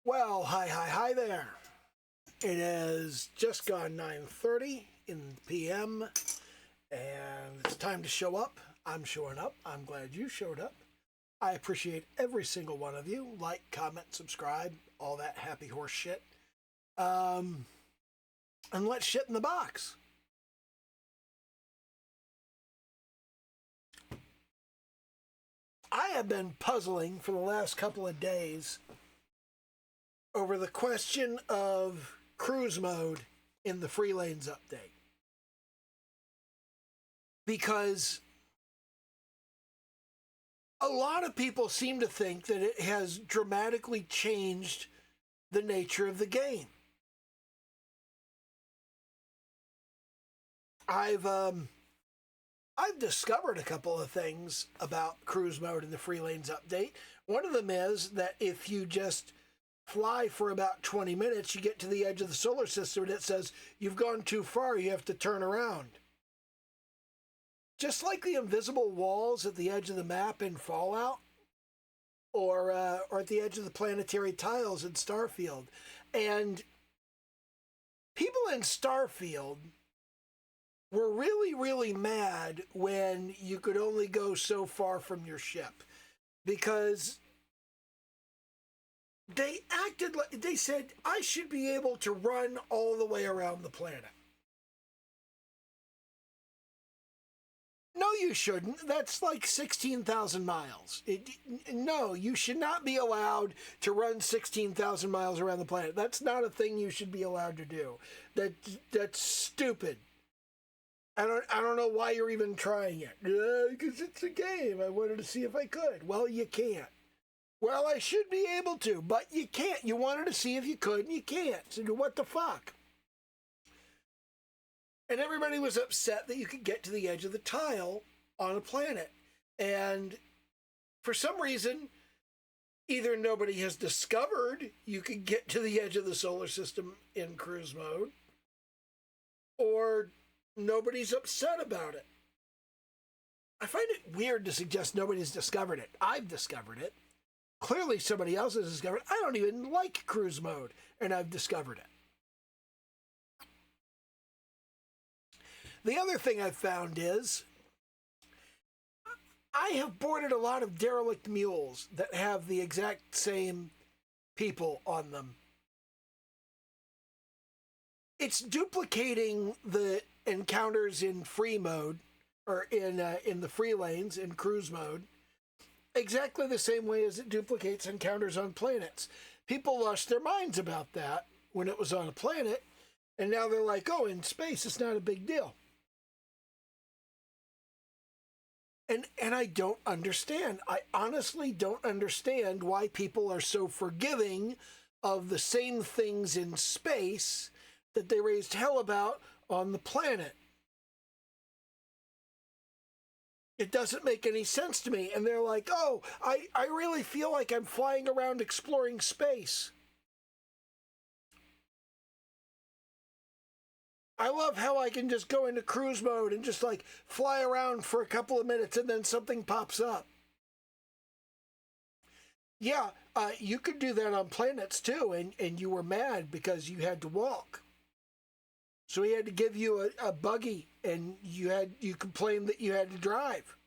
Well, hi there. It is just gone 9:30 in PM, and it's time to show up. I'm showing up. I'm glad you showed up. I appreciate every single one of you. Like, comment, subscribe, all that happy horse shit. And let's shit in the box. I have been puzzling for the last couple of days over the question of cruise mode in the Free Lanes update. Because a lot of people seem to think that it has dramatically changed the nature of the game. I've discovered a couple of things about cruise mode in the Free Lanes update. One of them is that if you just fly for about 20 minutes, you get to the edge of the solar system and it says you've gone too far, you have to turn around. Just like the invisible walls at the edge of the map in Fallout, or at the edge of the planetary tiles in Starfield. And people in Starfield were really mad when you could only go so far from your ship, because they acted like, they said, I should be able to run all the way around the planet. No, you shouldn't. That's like 16,000 miles. No, you should not be allowed to run 16,000 miles around the planet. That's not a thing you should be allowed to do. That's stupid. I don't know why you're even trying it. Because it's a game. I wanted to see if I could. Well, you can't. Well, I should be able to, but you can't. You wanted to see if you could, and you can't. So what the fuck? And everybody was upset that you could get to the edge of the tile on a planet. And for some reason, either nobody has discovered you could get to the edge of the solar system in cruise mode, or nobody's upset about it. I find it weird to suggest nobody's discovered it. I've discovered it. Clearly somebody else has discovered it. I don't even like cruise mode, and I've discovered it. The other thing I've found is I have boarded a lot of derelict mules that have the exact same people on them. It's duplicating the encounters in free mode, or in the free lanes in cruise mode, exactly the same way as it duplicates encounters on planets. People lost their minds about that when it was on a planet, and now they're like, oh, in space, it's not a big deal. And I don't understand. I honestly don't understand why people are so forgiving of the same things in space that they raised hell about on the planet. It doesn't make any sense to me. And they're like, oh, I really feel like I'm flying around exploring space. I love how I can just go into cruise mode and just like fly around for a couple of minutes and then something pops up. Yeah, you could do that on planets too, and you were mad because you had to walk. So he had to give you a buggy, and you complained that you had to drive.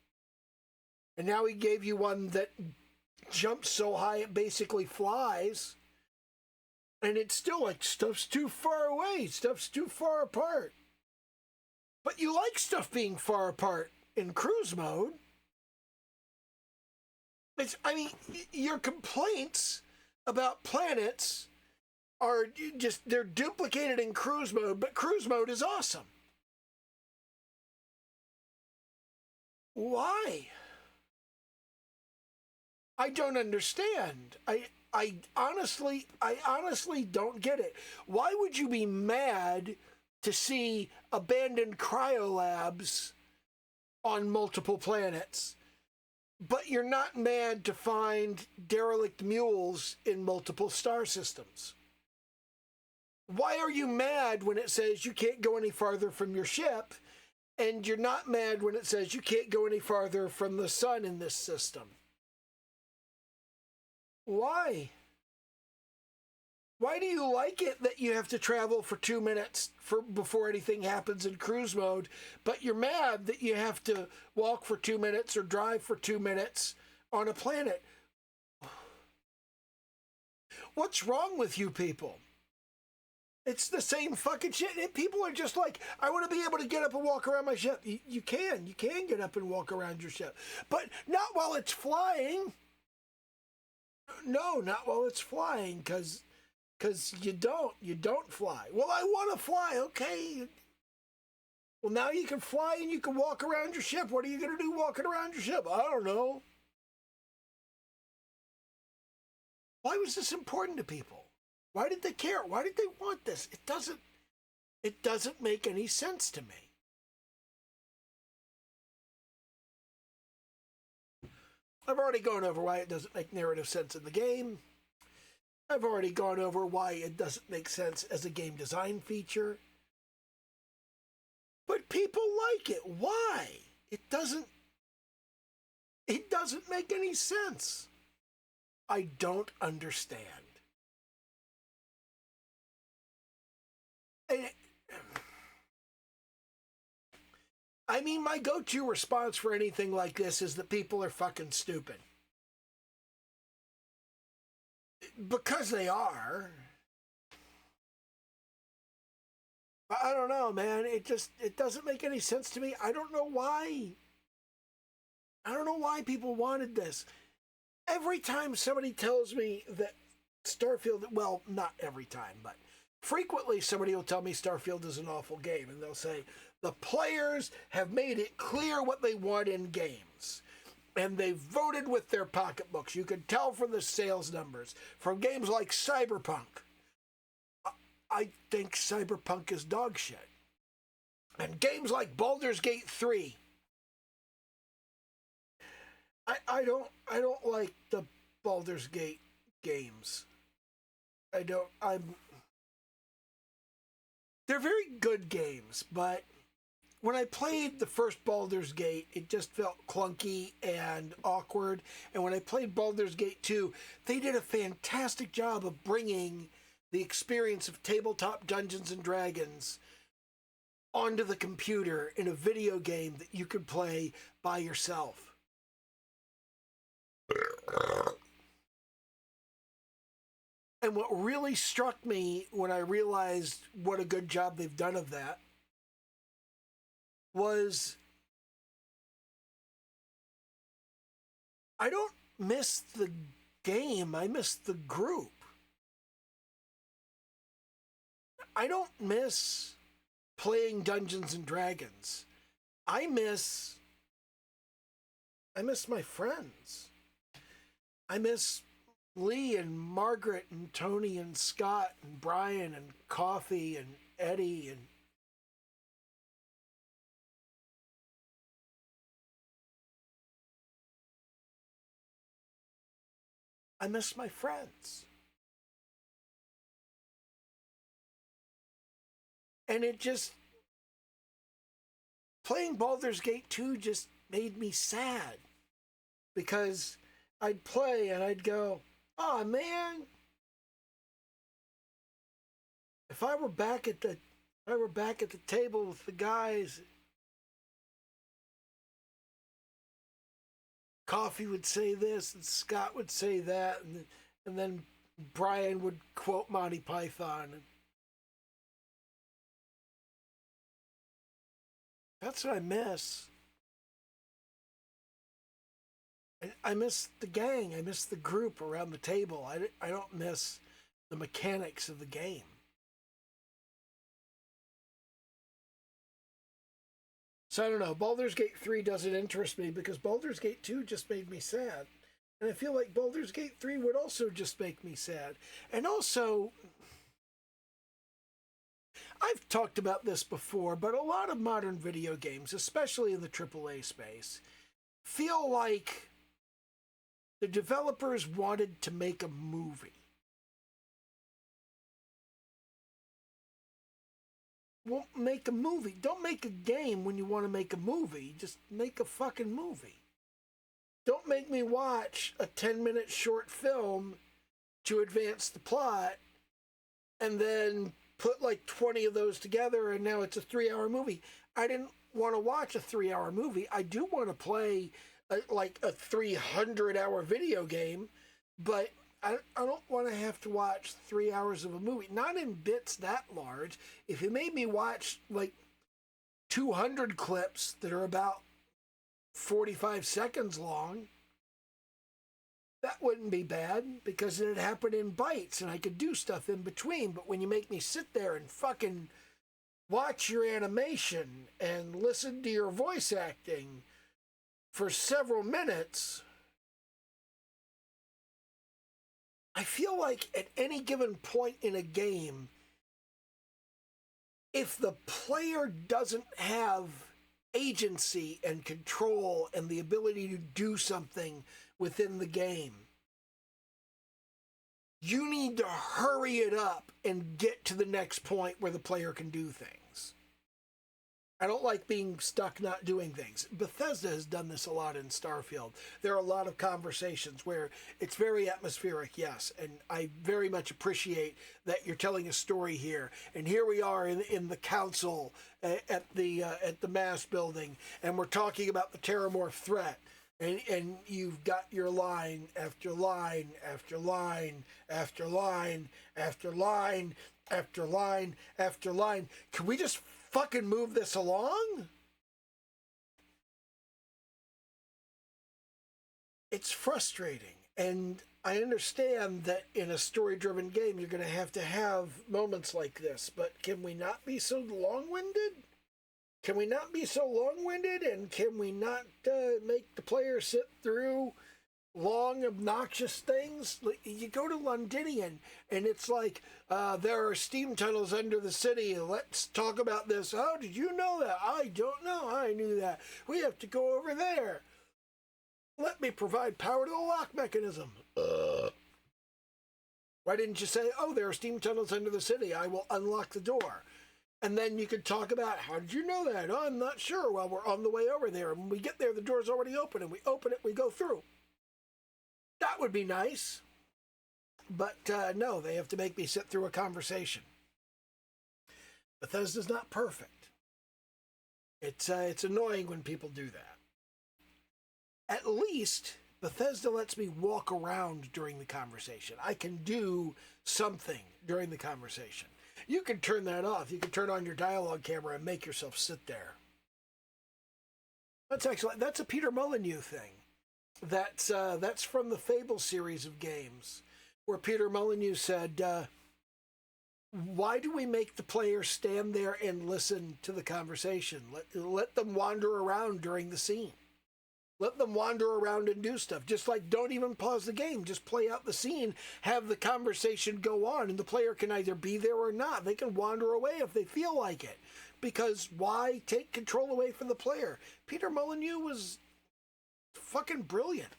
And now he gave you one that jumps so high it basically flies. And it's still like, stuff's too far away, stuff's too far apart. But you like stuff being far apart in cruise mode. Your complaints about planets are just, they're duplicated in cruise mode, but cruise mode is awesome. Why? I don't understand. I honestly don't get it. Why would you be mad to see abandoned cryolabs on multiple planets, but you're not mad to find derelict mules in multiple star systems? Why are you mad when it says you can't go any farther from your ship, and you're not mad when it says you can't go any farther from the sun in this system? Why? Why do you like it that you have to travel for 2 minutes before anything happens in cruise mode, but you're mad that you have to walk for 2 minutes or drive for 2 minutes on a planet? What's wrong with you people? It's the same fucking shit. People are just like, I want to be able to get up and walk around my ship. You can get up and walk around your ship, but not while it's flying. No, not while it's flying, because you don't fly. Well, I want to fly. Okay. Well, now you can fly and you can walk around your ship. What are you going to do walking around your ship? I don't know. Why was this important to people? Why did they care? Why did they want this? It doesn't make any sense to me. I've already gone over why it doesn't make narrative sense in the game. I've already gone over why it doesn't make sense as a game design feature. But people like it. Why? It doesn't make any sense. I don't understand. And I mean, my go-to response for anything like this is that people are fucking stupid. Because they are. I don't know, man. It doesn't make any sense to me. I don't know why. I don't know why people wanted this. Every time somebody tells me that Starfield, well, not every time, but frequently somebody will tell me Starfield is an awful game, and they'll say, the players have made it clear what they want in games. And they voted with their pocketbooks. You can tell from the sales numbers. From games like Cyberpunk. I think Cyberpunk is dog shit. And games like Baldur's Gate 3. I don't like the Baldur's Gate games. They're very good games, but when I played the first Baldur's Gate, it just felt clunky and awkward. And when I played Baldur's Gate 2, they did a fantastic job of bringing the experience of tabletop Dungeons and Dragons onto the computer in a video game that you could play by yourself. And what really struck me when I realized what a good job they've done of that was I don't miss the game, I miss the group. I don't miss playing Dungeons and Dragons. I miss my friends. I miss Lee and Margaret and Tony and Scott and Brian and Coffee and Eddie and I miss my friends. And playing Baldur's Gate 2 just made me sad. Because I'd play and I'd go, oh man, if I were back at the table with the guys, Coffee would say this and Scott would say that, and then Brian would quote Monty Python. That's what I miss. I miss the gang. I miss the group around the table. I don't miss the mechanics of the game. So I don't know. Baldur's Gate 3 doesn't interest me because Baldur's Gate 2 just made me sad. And I feel like Baldur's Gate 3 would also just make me sad. And also, I've talked about this before, but a lot of modern video games, especially in the AAA space, feel like the developers wanted to make a movie. Well, make a movie. Don't make a game when you want to make a movie. Just make a fucking movie. Don't make me watch a 10-minute short film to advance the plot and then put like 20 of those together, and now it's a 3-hour movie. I didn't want to watch a 3-hour movie. I do want to play like a 300-hour video game, but I don't want to have to watch 3 hours of a movie, not in bits that large. If you made me watch like 200 clips that are about 45 seconds long, that wouldn't be bad, because it'd happen in bites and I could do stuff in between. But when you make me sit there and fucking watch your animation and listen to your voice acting for several minutes, I feel like at any given point in a game, if the player doesn't have agency and control and the ability to do something within the game, you need to hurry it up and get to the next point where the player can do things. I don't like being stuck not doing things. Bethesda has done this a lot in Starfield. There are a lot of conversations where it's very atmospheric, yes, and I very much appreciate that you're telling a story here. And here we are in the council at the mass building, and we're talking about the Terramorph threat. And you've got your line after line after line after line after line after line after line. Can we just fucking move this along? It's frustrating. And I understand that in a story-driven game, you're going to have moments like this. But can we not be so long-winded? Can we not be so long-winded, and can we not make the player sit through long, obnoxious things? You go to Londinium, and it's like, there are steam tunnels under the city. Let's talk about this. Oh, did you know that? I don't know. I knew that. We have to go over there. Let me provide power to the lock mechanism. Why didn't you say, oh, there are steam tunnels under the city. I will unlock the door. And then you could talk about, how did you know that? Oh, I'm not sure. Well, we're on the way over there. And when we get there, the door's already open. And we open it, we go through. That would be nice. But no, they have to make me sit through a conversation. Bethesda's not perfect. It's annoying when people do that. At least Bethesda lets me walk around during the conversation. I can do something during the conversation. You can turn that off. You can turn on your dialogue camera and make yourself sit there. That's a Peter Molyneux thing. That's from the Fable series of games, where Peter Molyneux said, why do we make the player stand there and listen to the conversation? Let them wander around during the scene. Let them wander around and do stuff. Just like, don't even pause the game. Just play out the scene. Have the conversation go on. And the player can either be there or not. They can wander away if they feel like it. Because why take control away from the player? Peter Molyneux was fucking brilliant.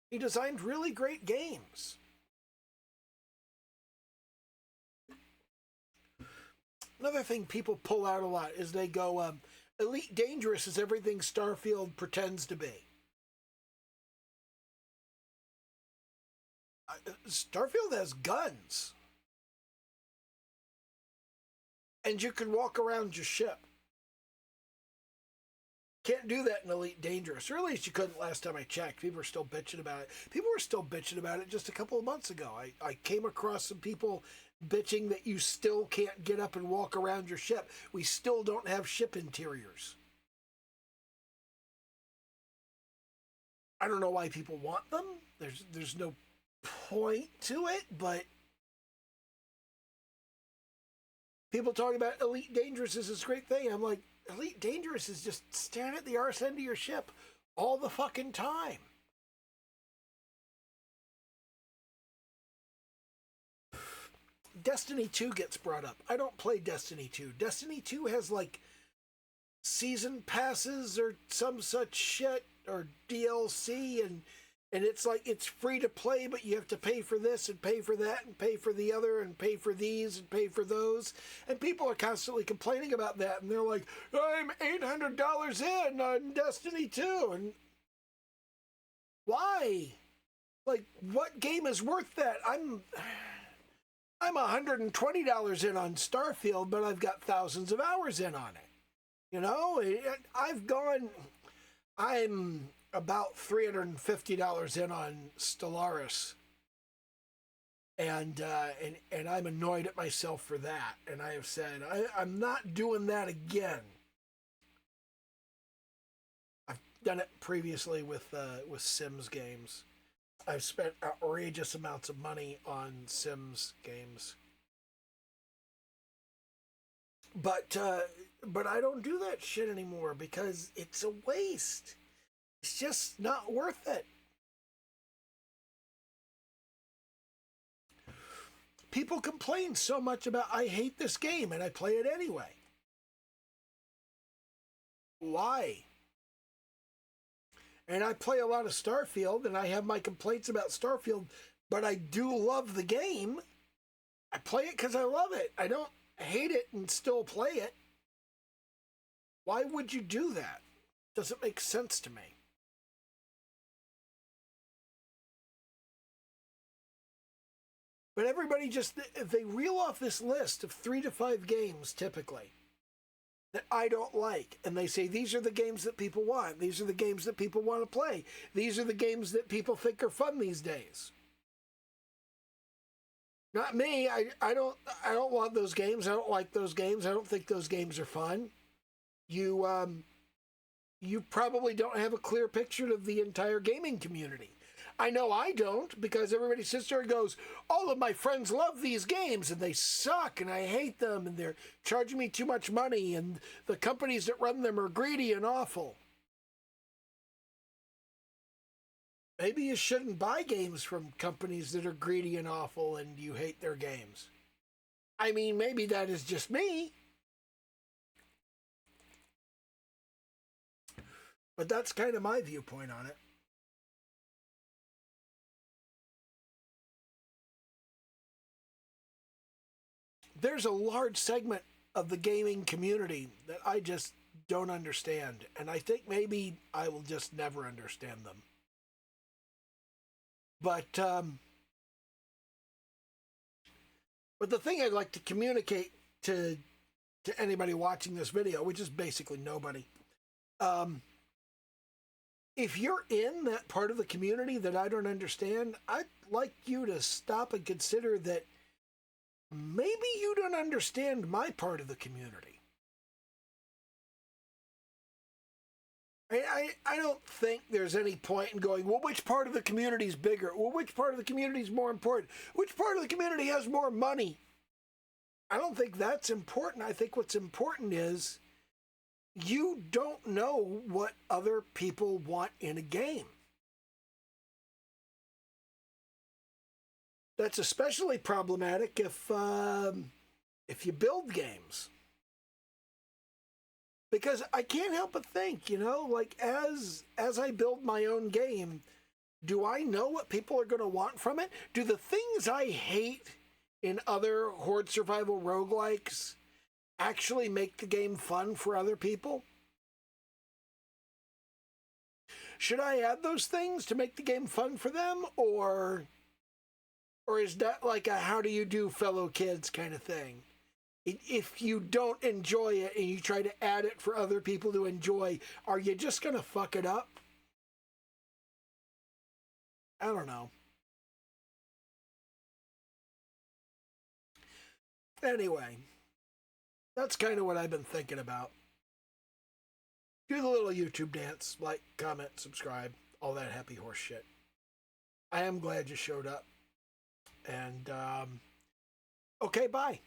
He designed really great games. Another thing people pull out a lot is they go, Elite Dangerous is everything Starfield pretends to be. Starfield has guns. And you can walk around your ship. Can't do that in Elite Dangerous. Or at least you couldn't last time I checked. People were still bitching about it. People were still bitching about it just a couple of months ago. I came across some people bitching that you still can't get up and walk around your ship. We still don't have ship interiors. I don't know why people want them. There's no point to it, but people talking about Elite Dangerous is this great thing. I'm like, Elite Dangerous is just staring at the arse end of your ship all the fucking time. Destiny 2 gets brought up. I don't play Destiny 2. Destiny 2 has like season passes or some such shit, or DLC, and it's like it's free to play, but you have to pay for this and pay for that and pay for the other and pay for these and pay for those. And people are constantly complaining about that, and they're like, I'm $800 in on Destiny 2. And why? Like, what game is worth that? I'm $120 in on Starfield, but I've got thousands of hours in on it. You know, I'm about $350 in on Stellaris. And I'm annoyed at myself for that. And I have said, I'm not doing that again. I've done it previously with Sims games. I've spent outrageous amounts of money on Sims games. But I don't do that shit anymore because it's a waste. It's just not worth it. People complain so much about, I hate this game, and I play it anyway. Why? And I play a lot of Starfield, and I have my complaints about Starfield, but I do love the game. I play it because I love it. I don't hate it and still play it. Why would you do that? Doesn't make sense to me. But everybody they reel off this list of 3 to 5 games typically that I don't like. And they say, these are the games that people want. These are the games that people want to play. These are the games that people think are fun these days. Not me. I don't want those games. I don't like those games. I don't think those games are fun. You probably don't have a clear picture of the entire gaming community. I know I don't, because everybody sits there and goes, all of my friends love these games and they suck and I hate them and they're charging me too much money and the companies that run them are greedy and awful. Maybe you shouldn't buy games from companies that are greedy and awful and you hate their games. I mean, maybe that is just me. But that's kind of my viewpoint on it. There's a large segment of the gaming community that I just don't understand. And I think maybe I will just never understand them. But the thing I'd like to communicate to anybody watching this video, which is basically nobody, if you're in that part of the community that I don't understand, I'd like you to stop and consider that maybe you don't understand my part of the community. I don't think there's any point in going, well, which part of the community is bigger? Well, which part of the community is more important? Which part of the community has more money? I don't think that's important. I think what's important is you don't know what other people want in a game. That's especially problematic if you build games. Because I can't help but think, like as I build my own game, do I know what people are going to want from it? Do the things I hate in other Horde survival roguelikes actually make the game fun for other people? Should I add those things to make the game fun for them, or is that like a how do you do fellow kids kind of thing? If you don't enjoy it and you try to add it for other people to enjoy, are you just going to fuck it up? I don't know. Anyway, that's kind of what I've been thinking about. Do the little YouTube dance, like, comment, subscribe, all that happy horse shit. I am glad you showed up. And, okay, bye.